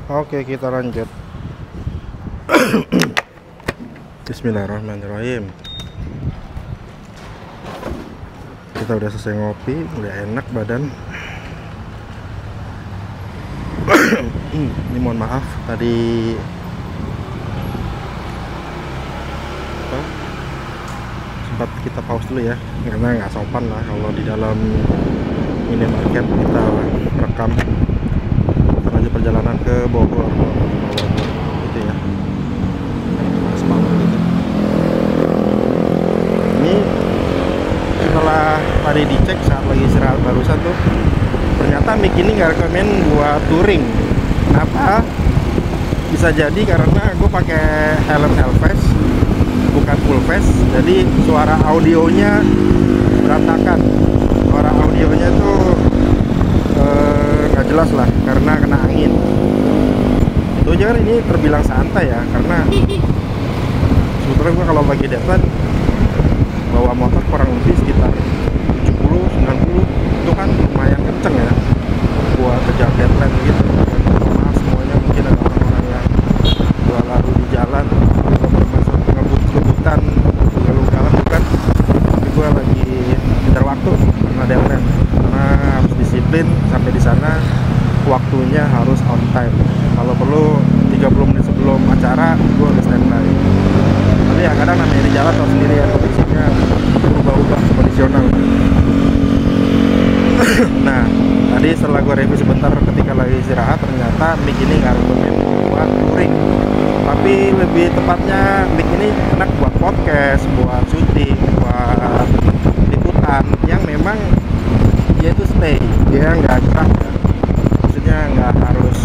Oke, kita lanjut. Bismillahirrahmanirrahim. Kita udah selesai ngopi, udah enak badan. Ini mohon maaf tadi sempat kita pause dulu ya, karena nggak sopan lah kalau di dalam minimarket kita rekam. Lanjut perjalanan ke Bogor gitu ya, pas banget gitu. Ini setelah tadi dicek saat lagi istirahat barusan tuh, ternyata mic ini nggak rekomen buat touring. Kenapa? Bisa jadi karena gue pakai helm Hellfest, bukan full face, jadi suara audionya berantakan. Suara audionya tuh nggak jelas lah karena kena angin. Itu aja kan, ini terbilang santai ya, karena sebetulnya gue kalau lagi deadline bawa motor kurang lebih sekitar 70-90 itu kan lumayan kenceng ya buat kejar deadline gitu. Maaf semuanya, mungkin ada orang-orang yang dua lalu di jalan atau bermaksud ngebut-ngebutan ugal-ugalan, bukan, tapi gue lagi kejar waktu karena deadline, karena harus disiplin sampai di sana waktunya harus on time. Kalau perlu 30 menit sebelum acara gue udah standby. Tapi ya kadang namanya di jalan tau sendiri ya, kondisinya berubah-ubah kondisional. Nah, tadi setelah gue review sebentar ketika lagi istirahat, ternyata mic ini nggak rekomen buat touring, tapi lebih tepatnya mic ini enak buat podcast, buat syuting, buat liputan yang memang dia itu stay, dia nggak gerak ya. Maksudnya nggak harus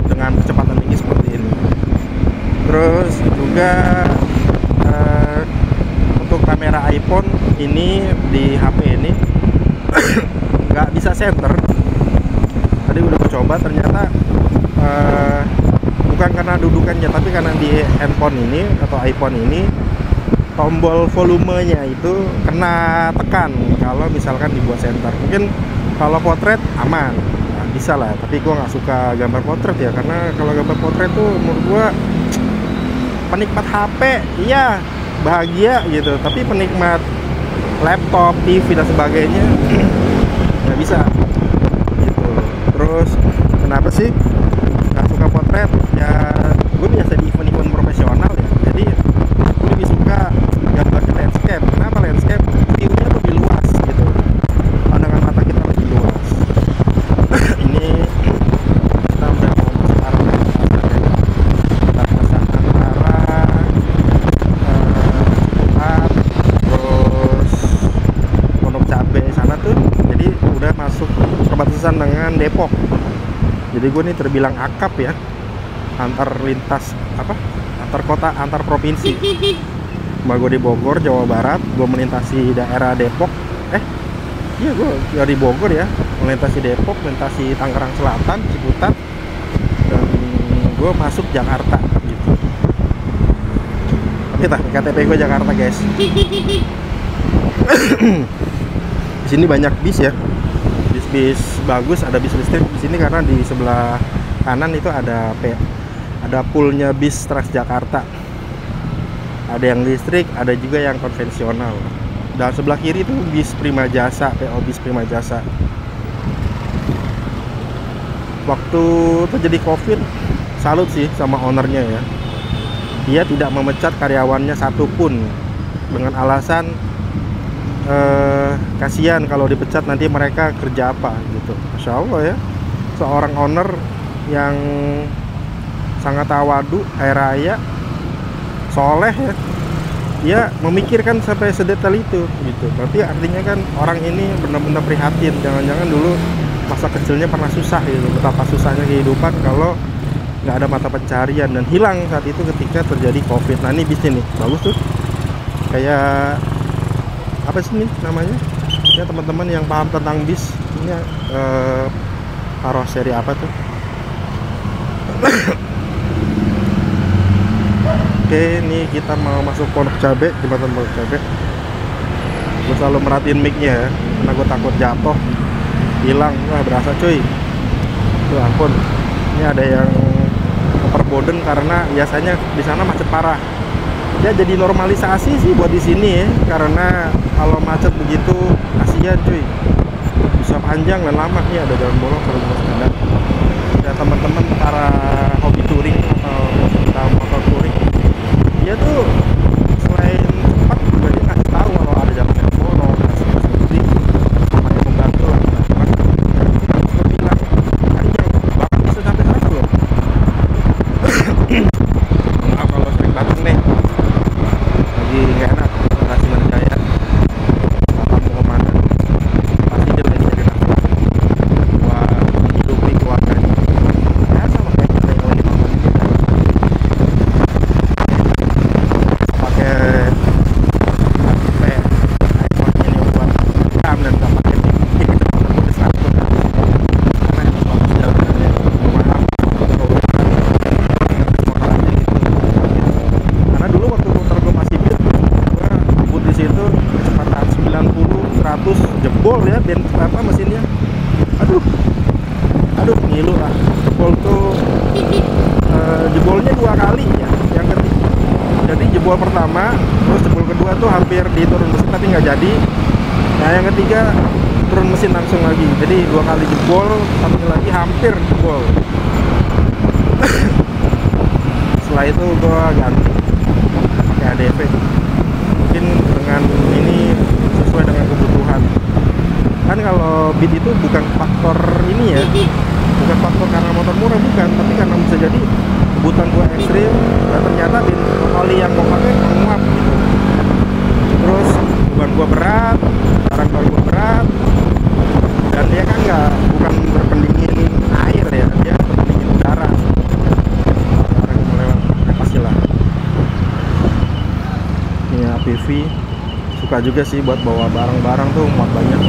dengan kecepatan tinggi seperti ini. Terus juga untuk kamera iPhone ini di HP ini nggak bisa center. Tadi udah gue coba, ternyata bukan karena dudukannya, tapi karena di handphone ini atau iPhone ini tombol volumenya itu kena tekan kalau misalkan dibuat center. Mungkin kalau potret aman, nah, bisa lah, tapi gue nggak suka gambar potret ya, karena kalau gambar potret tuh menurut gue penikmat HP iya bahagia gitu, tapi penikmat laptop, TV dan sebagainya nggak bisa gitu. Terus kenapa sih nggak suka potret ya? Gue biasa di event-event profesional ya, jadi gue lebih suka gambar ke landscape. Kenapa landscape? View-nya lebih luas gitu, pandangan mata kita lebih luas. Ini kita udah mau masuk arah batasan antara Unpad terus Pondok Cabe sana tuh, jadi udah masuk perbatasan dengan Depok. Jadi gue nih terbilang akap ya, antar lintas antar kota, antar provinsi. Cuma gue di Bogor, Jawa Barat, gue melintasi daerah Depok. Iya, gue dari Bogor ya, melintasi Depok, melintasi Tangerang Selatan, Ciputat, dan gue masuk Jakarta gitu. Oke, KTP gue Jakarta guys. Di sini banyak bis ya, bis bagus, ada bis listrik di sini karena di sebelah kanan itu ada poolnya bis Transjakarta. Ada yang listrik, ada juga yang konvensional. Dan sebelah kiri itu bis Prima Jasa, PO bis Prima Jasa. Waktu terjadi COVID, salut sih sama ownernya ya. Dia tidak memecat karyawannya satupun dengan alasan kasihan kalau dipecat nanti mereka kerja apa gitu. Masya Allah ya, seorang owner yang sangat tawadu, kaya raya, soleh ya, dia memikirkan sampai sedetail itu gitu. Berarti artinya kan orang ini benar-benar prihatin. Jangan-jangan dulu masa kecilnya pernah susah gitu, betapa susahnya kehidupan kalau nggak ada mata pencarian, dan hilang saat itu ketika terjadi COVID. Nah ini bisnis nih, bagus tuh, kayak apa sih nih namanya ya teman-teman yang paham tentang bis ini, karoseri apa tuh. Oke, ini kita mau masuk Pondok Cabe, jembatan Pondok Cabe. Gue selalu merhatiin mic-nya ya, karena gue takut jatuh, hilang. Wah berasa cuy, tuh ampun. Ini ada yang Perboden karena biasanya di sana macet parah. Ya jadi normalisasi sih buat di sini ya, karena kalau macet begitu kasihan cuy, bisa panjang dan lama. Nih ada jalan bolong kalau mau sepeda. Ada teman-teman para hobi touring atau kita motor touring, dia tuh selain cepat juga dia ngasih tahu kalau ada jalan yang bolong, ngasih instruksi, lumayan membantu lah. Cuman harus gue bilang panjang, bahkan bisa sampai 100 loh. Maaf kalau sering datang nih, lagi nggak enak Rasiman Jaya, bapak mau kemana pasti dia lagi nyari nafsu buat menghidupi keluarganya. Ya sama kayak kita yang lagi nonton ini kan, pakai HP iPhone ini buat rekam dan nggak pakai mic, kita nonton udah 100 kan, karena emang bagus jalanannya. Maaf kalau motor aja gitu. Karena dulu waktu motor gue masih Beat, gue ngebut di situ kecepatan 90, 100 jebol ya apa mesinnya. Aduh ngilu lah. Jebol tuh jebolnya 2 kali ya. Yang ketiga, jadi jebol pertama, terus jebol kedua tuh hampir diturun mesin tapi nggak jadi. Nah yang ketiga turun mesin langsung lagi. Jadi 2 kali jebol, satu lagi hampir jebol. Setelah itu gue ganti pakai ADV, mungkin dengan ini sesuai dengan kebutuhan. Kan kalau Beat itu bukan faktor ini ya, bukan faktor karena motor murah, bukan, tapi karena bisa jadi kebutuhan gue ekstrim dan ternyata oli yang gue pakai menguap gitu. Terus beban gue berat, barang baru gue berat, dan dia kan bukan berpendingin air ya, dia berpendingin udara. Orang yang melewat pasti lah. Ini APV suka juga sih buat bawa barang-barang tuh, muat banyak.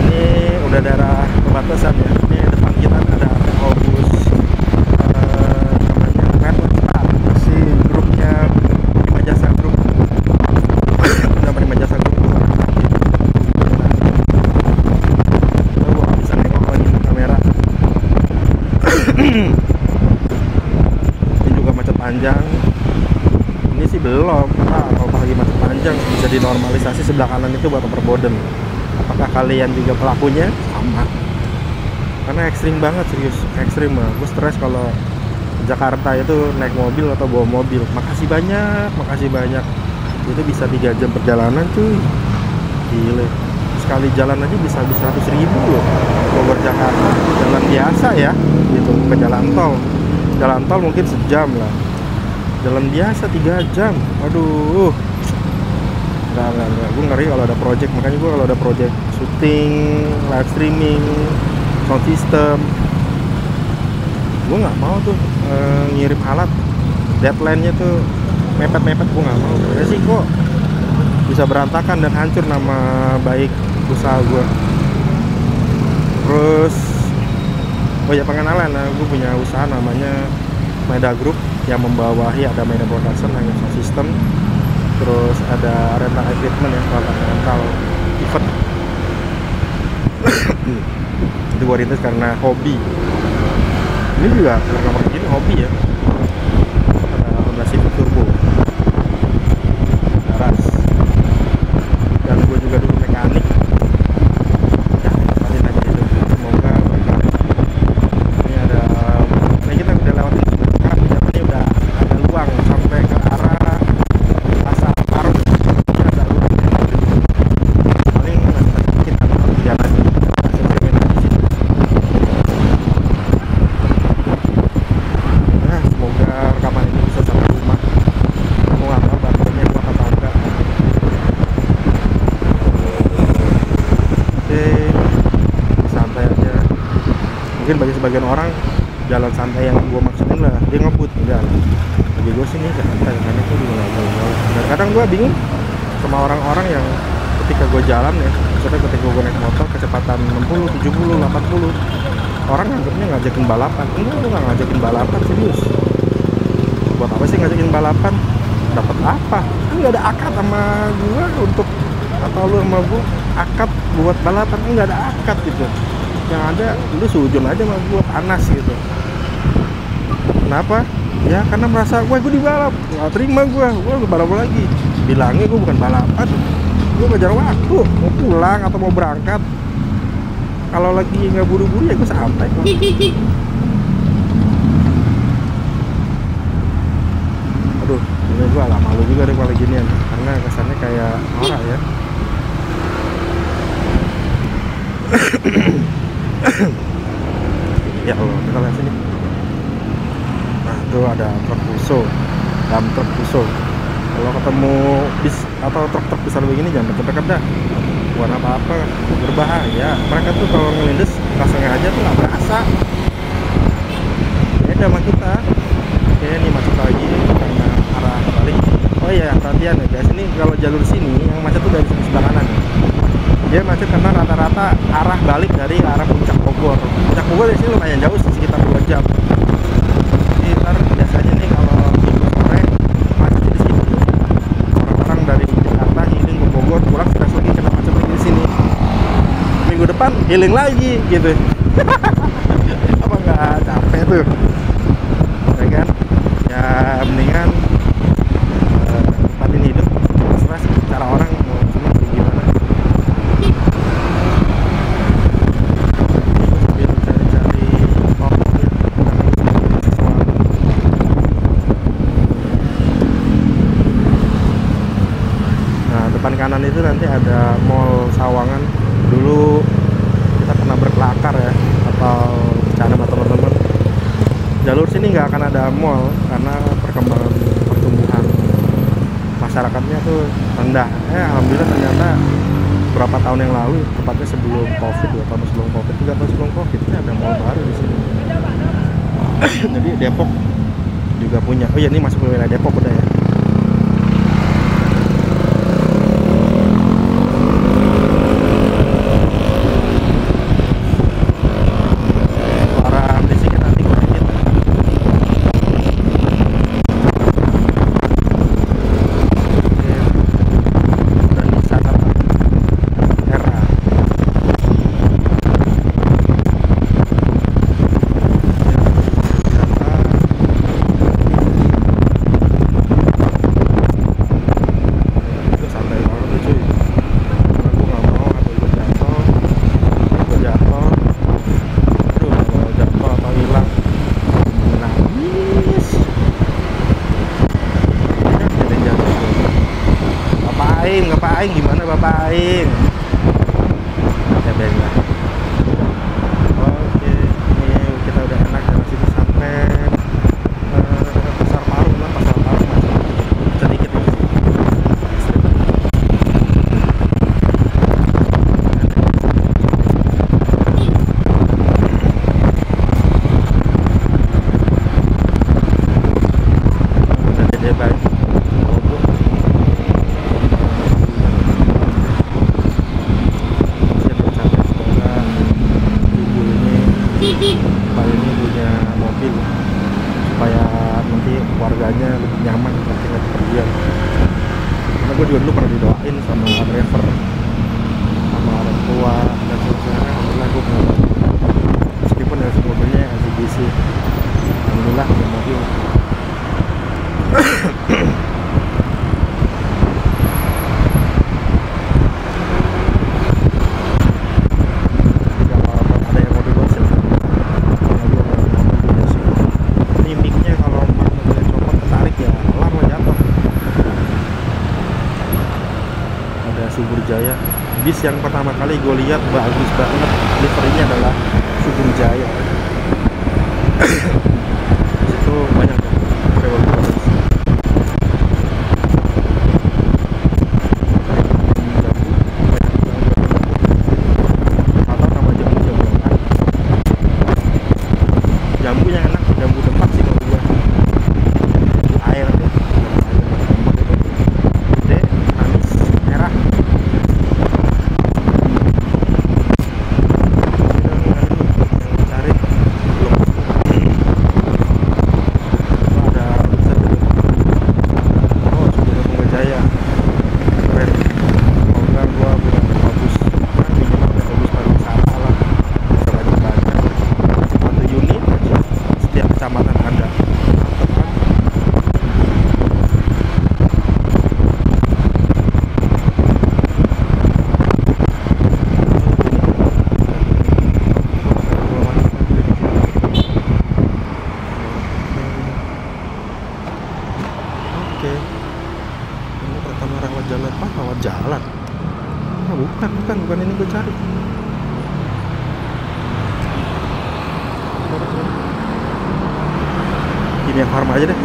Ini udah daerah perbatasan ya. Ini depan kita ada Obus namanya Red Star, si grupnya Prima Jasa Group. Udah Prima Jasa Group tuh orang aktif. Gue gak bisa nengok lagi ke kamera. Ini juga macet panjang. Ini sih belum, kalau lagi macet panjang bisa dinormalisasi. Sebelah kanan itu buat Perboden. Apakah kalian juga pelakunya? Sama. Karena ekstrim banget, serius ekstrim banget. Gue stres kalau Jakarta itu naik mobil atau bawa mobil. Makasih banyak. Itu bisa 3 jam perjalanan cuy. Gile. Sekali jalan aja bisa 100.000 loh. Bogor Jakarta jalan biasa ya, gitu, ke jalan tol. Jalan tol mungkin sejam lah. Jalan biasa 3 jam. Aduh. Enggak. Gue ngeri kalau ada project. Makanya gue kalau ada project syuting, live streaming, sound system, gue nggak mau tuh ngirim alat deadline-nya tuh mepet-mepet. Gue nggak mau. Resiko bisa berantakan dan hancur nama baik usaha gue. Terus oh ya, pengenalan, gue punya usaha namanya Meda Group yang membawahi ada Meda Production yang sound system, terus ada rental equipment ya, rental event. Itu gue rintis karena hobi. Ini juga nomor begini hobi ya. Ada Honda Civic Turbo Daras, dan gue juga dulu mekanik. Ya, paling aja itu. Semoga berkah. Ini ada, nah kita udah lewatin sekarang, jalannya udah ada luang sampai ke arah Pasar Parung. Ini ada luang. Paling sedikit ada perjalanan di sini. Nah, semoga rekaman ini bisa sampai rumah. Aku nggak tahu baterainya kuat atau enggak. Oke, santai aja. Mungkin bagi sebagian orang jalan santai yang gue maksudin lah, dia ngebut enggak. Bagi gue sini santai, karena itu juga nggak tahu. Dan kadang gue bingung sama orang-orang yang ketika gue jalan ya, maksudnya ketika gue naik motor kecepatan 60, 70, 80, orang nganggapnya ngajakin balapan. Enggak, gue nggak ngajakin balapan, serius. Buat apa sih ngajakin balapan? Dapat apa? Kan nggak ada akad sama gue untuk, atau lu sama gue akad buat balapan, nggak ada akad gitu. yang ada lu sujun aja sama gue, panas gitu. Kenapa? Ya karena merasa gue dibalap, nggak terima gue balap lagi. Bilangnya gue bukan balapan, gue ngejar waktu, mau pulang atau mau berangkat. Kalau lagi nggak buru-buru ya gue santai kok. Aduh, ini gue agak malu juga deh kalau ginian, karena kesannya kayak norak ya. Ya Allah, kita lihat sini. Nah, itu ada truk Fuso, dump truk Fuso. Kalau ketemu bis atau truk-truk besar begini jangan deket-deket dah. Bukan apa-apa, berbahaya. Mereka tuh kalau ngelindes nggak sengaja tuh nggak berasa. Beda sama kita. Oke, ini macet lagi karena arah balik. Oh iya, perhatian ya guys, ini kalau jalur sini yang macet tuh dari sebelah kanan. Dia macet karena rata-rata arah balik dari arah Puncak Bogor. Puncak Bogor dari sini lumayan jauh sih, sekitar 2 jam. Sekitar biasanya nih kalau minggu sore macet di sini. Orang-orang dari Jakarta healing ke Bogor, pulang stres lagi kena macet lagi di sini. Minggu depan healing lagi gitu. Apa nggak capek tuh? Ya kan? Ya mendingan nikmatin hidup, stres cara orang mau seneng kayak gimana. Depan kanan itu nanti ada Mall Sawangan. Dulu kita pernah berkelakar ya, atau bercanda sama teman-teman. Jalur sini nggak akan ada mall karena perkembangan pertumbuhan masyarakatnya tuh rendah. Alhamdulillah ternyata beberapa tahun yang lalu, tepatnya sebelum Covid, 2 tahun sebelum Covid, 3 tahun sebelum Covid, ini ada mall baru di sini. Jadi Depok juga punya. Oh iya, ini masuk ke wilayah Depok udah ya. Bapak Aing gimana Bapak Aing? Ya biarin. Oke, ini kita udah enak dari sini sampai Pasar Parung lah, Pasar Parung masih sedikit lagi. Jadi baik. Bapak ini punya mobil supaya nanti warganya lebih nyaman ketika pergian. Karena gue juga dulu pernah didoain sama driver, sama orang tua dan sebagainya. Alhamdulillah gue punya mobil, meskipun dari mobilnya LCGC. Alhamdulillah punya mobil. Subur Jaya, bis yang pertama kali gue lihat bagus banget, liverynya adalah Subur Jaya. Di situ banyak bagus. Atau nama jambu-jambu enak. Jambu yang enak, jambu tempat sih kalau gue. Jambu air deh. Gede, manis, merah. Kimia Farma aja deh.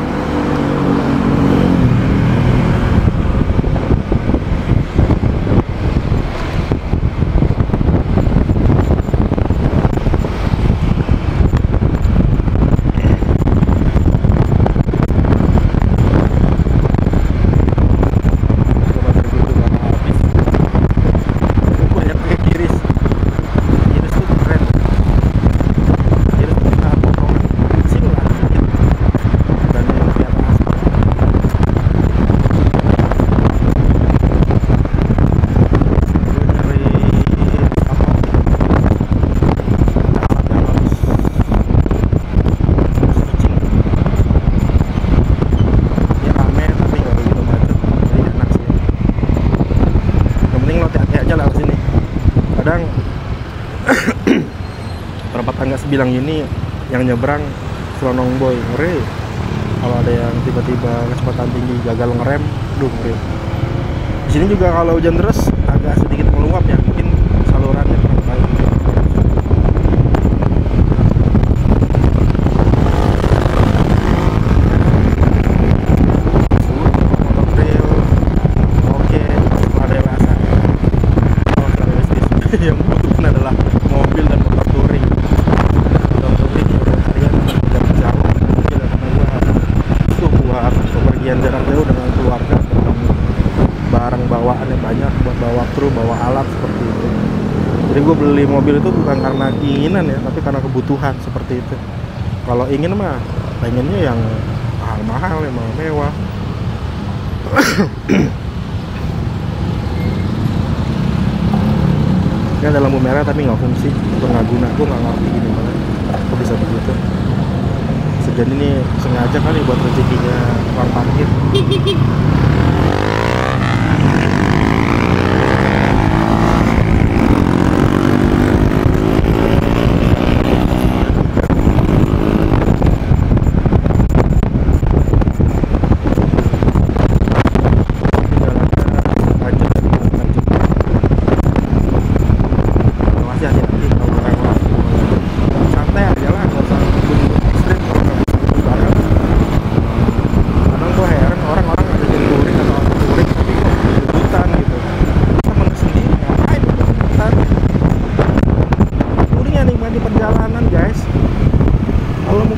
Kadang perempat tangga sebilang ini yang nyebrang selonong boy, ngeri. Kalau ada yang tiba-tiba kecepatan tinggi gagal ngerem, duh ngeri. Di sini juga kalau hujan deras agak sedikit meluap ya, mungkin salurannya kurang baik. Yang butuhkan adalah mobil dan motor touring. Motor touring udah kalian jarak jauh, mobil dan motor buat bepergian jarak jauh dengan keluarga, dengan barang bawaan yang banyak buat bawa kru, bawa alat seperti itu. Jadi gue beli mobil itu bukan karena keinginan ya, tapi karena kebutuhan seperti itu. Kalau ingin mah pengennya yang mahal-mahal, yang mewah. Ini ada lampu merah tapi nggak fungsi, itu nggak guna. Gue nggak ngerti gimana kok bisa begitu. Segan ini sengaja kali buat rezekinya tukang parkir.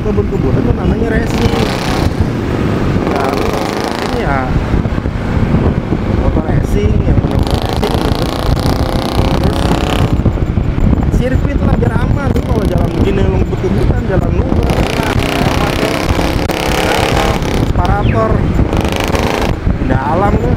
Kebun-kebunan itu namanya racing. Dan ini ya motor racing yang benar-benar racing gitu. Terus sirkuit lah biar aman tuh, kalau jalan begini lu kebun-kebunan, jalan lurus, separator, indah alam tuh.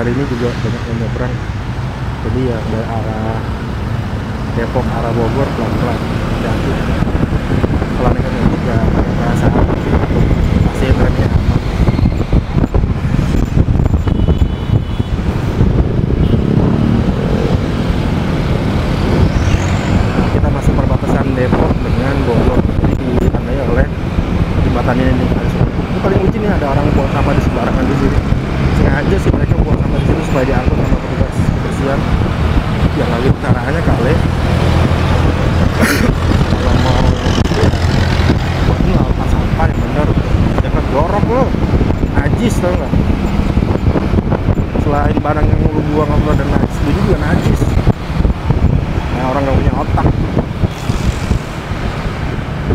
Hari ini juga banyak yang nyebrang, jadi ya dari arah Depok arah Bogor pelan-pelan hati-hati. Kalau nekat ngebut ya pakai perasaan sih, pastiin remnya aman. Kita masuk perbatasan Depok dengan Bogor, jadi ditandai oleh jembatan ini. Ini paling lucu nih, ada orang buang sampah di sembarangan di sini. Sengaja sih mereka buang sampah di sini supaya diangkut sama petugas kebersihan. Ya nggak gitu caranya kali. Kalau mau ya buat ini lapas sampah yang bener, jangan jorok lo. selain barang yang lu buang kalau ada najis, lu juga najis. Nah, orang nggak punya otak,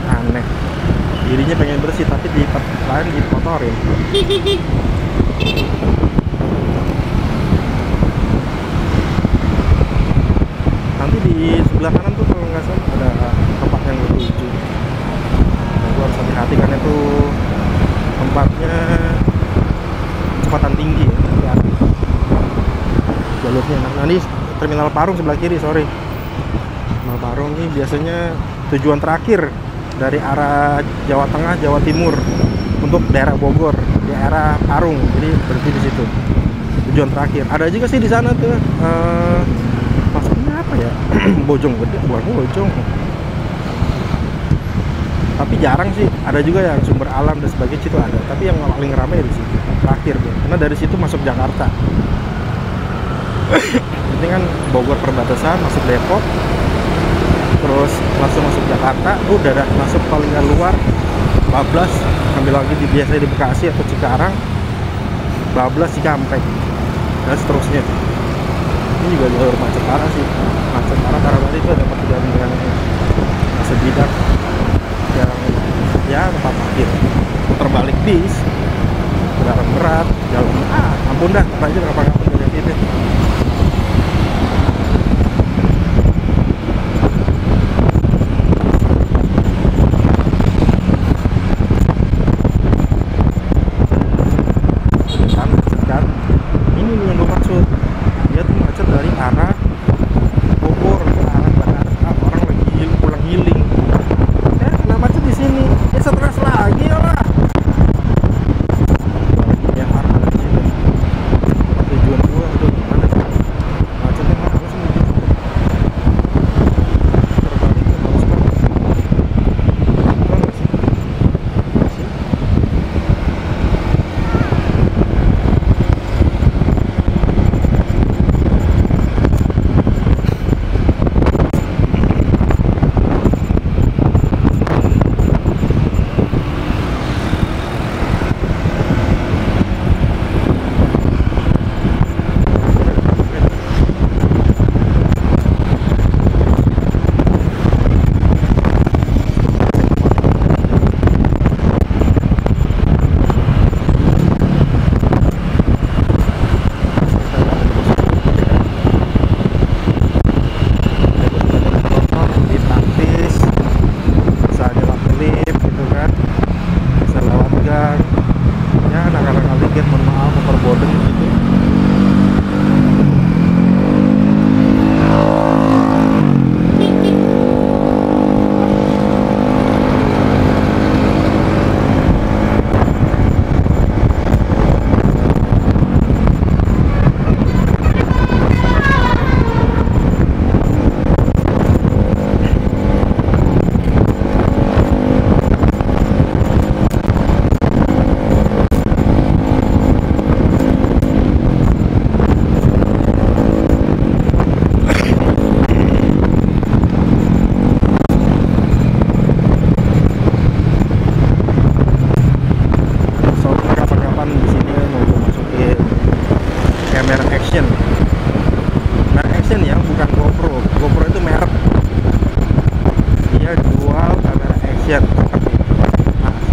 aneh. Dirinya pengen bersih tapi di lain dikotorin. Nanti di sebelah kanan tuh kalau nggak salah ada tempat yang gue tuju. Nah, gue harus hati-hati kan itu tempatnya kecepatan tinggi ya. Jalurnya. Nah, ini Terminal Parung sebelah kiri, sorry. Terminal Parung ini biasanya tujuan terakhir dari arah Jawa Tengah, Jawa Timur untuk daerah Bogor, daerah Parung. Jadi berhenti di situ. Tujuan terakhir. Ada juga sih di sana tuh. Maksudnya apa ya? Bojonggede, bukan Bojong. Tapi jarang sih. Ada juga yang Sumber Alam dan sebagainya situ ada. Tapi yang paling ramai di situ terakhir deh. Karena dari situ masuk Jakarta. Ini kan Bogor perbatasan, masuk Depok, terus langsung masuk Jakarta, udah dah masuk paling luar Bablas, ambil lagi di biasanya di Bekasi atau Cikarang, Bablas, Cikampek, dan seterusnya. Ini juga jalur macet parah sih, macet parah karena tadi itu ada pertigaan dengan sebidang yang ya tempat parkir, putar balik bis, kendaraan berat, jalan ampun dah, aja kapan-kapan dari itu.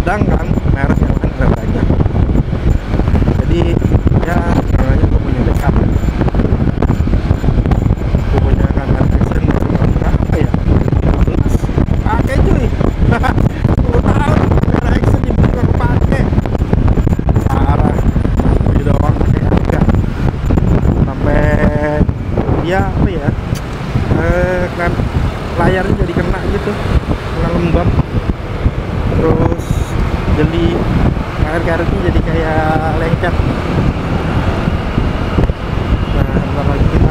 Sedangkan merek yang lain ada banyak. Jadi ya sebenarnya gue punya backup. Gue punya kamera action dari tahun berapa ya? 15 pakai cuy. 10 tahun kamera action dibuka pakai. Parah. Gue udah orang pakai harga. Sampai dia apa ya? Kan layarnya jadi kena gitu, kena lembab. Terus jadi karet-karetnya jadi kayak lengket. Nah, bentar lagi kita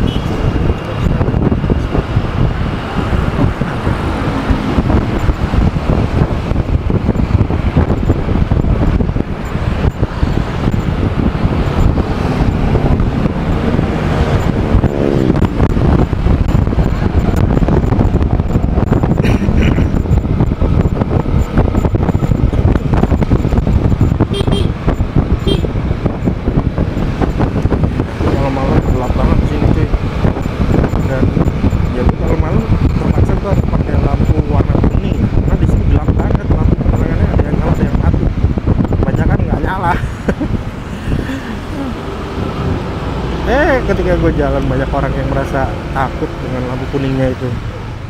Ketika gue jalan banyak orang yang merasa takut dengan lampu kuningnya itu.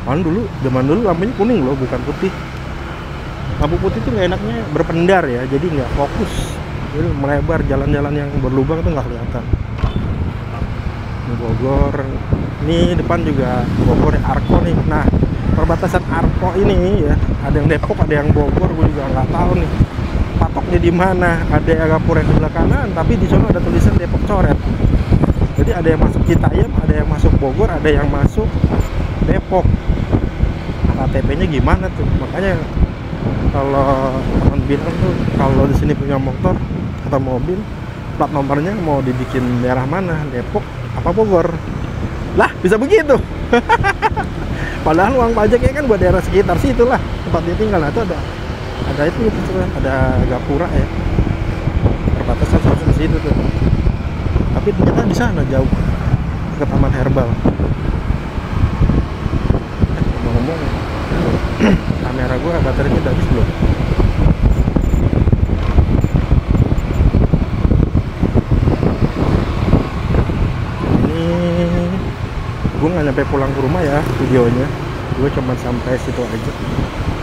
Zaman dulu lampunya kuning loh, bukan putih. Lampu putih itu nggak enaknya berpendar ya, jadi nggak fokus. Jadi melebar, jalan-jalan yang berlubang itu nggak kelihatan. Ini Bogor, ini depan juga Bogor ya, Arko nih. Nah, perbatasan Arko ini ya, ada yang Depok, ada yang Bogor, gue juga nggak tahu nih patoknya di mana. Ada yang Agapura yang sebelah kanan, tapi di sana ada tulisan Depok Coret. Jadi ada yang masuk Citayam, ada yang masuk Bogor, ada yang masuk Depok. KTP-nya gimana tuh? Makanya kalau teman bilang tuh, kalau di sini punya motor atau mobil, plat nomornya mau dibikin daerah mana, Depok apa Bogor? Lah, bisa begitu. Padahal uang pajaknya kan buat daerah sekitar situ lah, tempat dia tinggal. Nah, itu ada itu ada Gapura ya. Perbatasan seharusnya di situ tuh. Tapi ternyata di sana jauh ke Taman Herbal. Ngomong kamera gua baterainya udah habis belum? Gue nggak nyampe pulang ke rumah ya videonya, gue cuma sampai situ aja.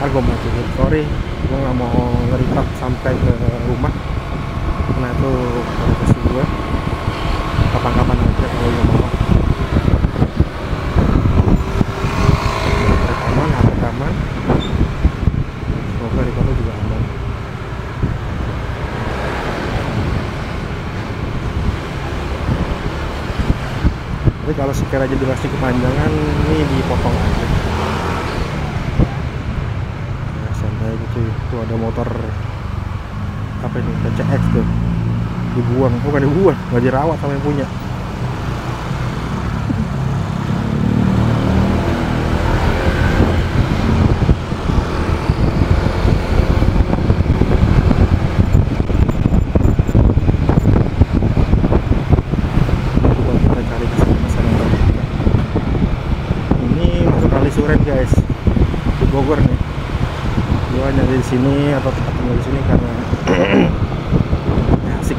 Gue matiin, sorry, gue nggak mau ngeritak sampai ke rumah karena itu profesi gue. Kapan-kapan aja kalau gue mau. Rekaman, semoga di kota juga aman. Tapi kalau sekiranya durasi kepanjangan, ini dipotong aja. Ya, santai gitu. Tuh ada motor apa ini, PCX tuh, dibuang, bukan dibuang, nggak dirawat sama yang punya. Suren guys, di Bogor nih. Gua nyari di sini atau tempat tinggal di sini karena asik.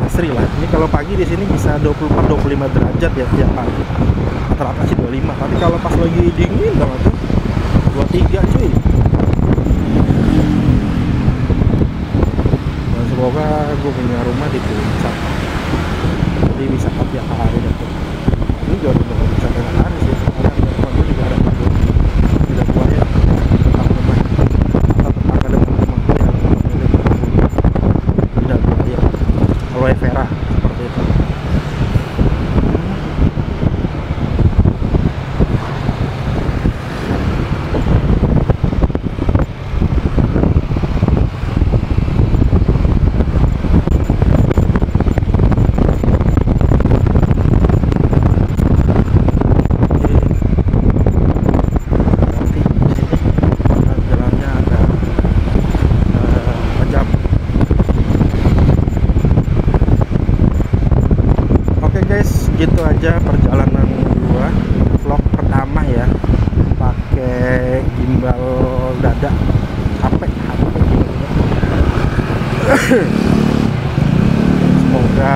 Asri lah. Ini kalau pagi di sini bisa 24-25 derajat ya tiap pagi. Rata-rata sih 25. Tapi kalau pas lagi dingin banget tuh 23 cuy. Dan semoga gue punya rumah di puncak. Jadi bisa tiap hari datang. Ini juga bisa dengan hari sih, karena teman gue juga ada tidak buaya tetap rumah atau tetangga depan rumah gue yang tidak buaya aloe vera seperti itu. Gitu aja perjalanan gua, vlog pertama ya, pakai gimbal dada, HP semoga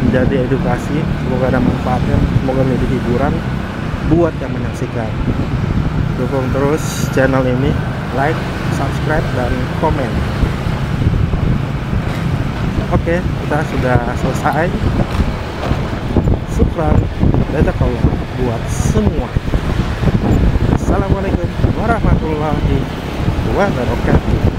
menjadi edukasi, semoga ada manfaatnya, semoga menjadi hiburan buat yang menyaksikan. Dukung terus channel ini, like, subscribe, dan komen. Oke, kita sudah selesai. Syukran, jazakallah buat semua. Assalamualaikum warahmatullahi wabarakatuh.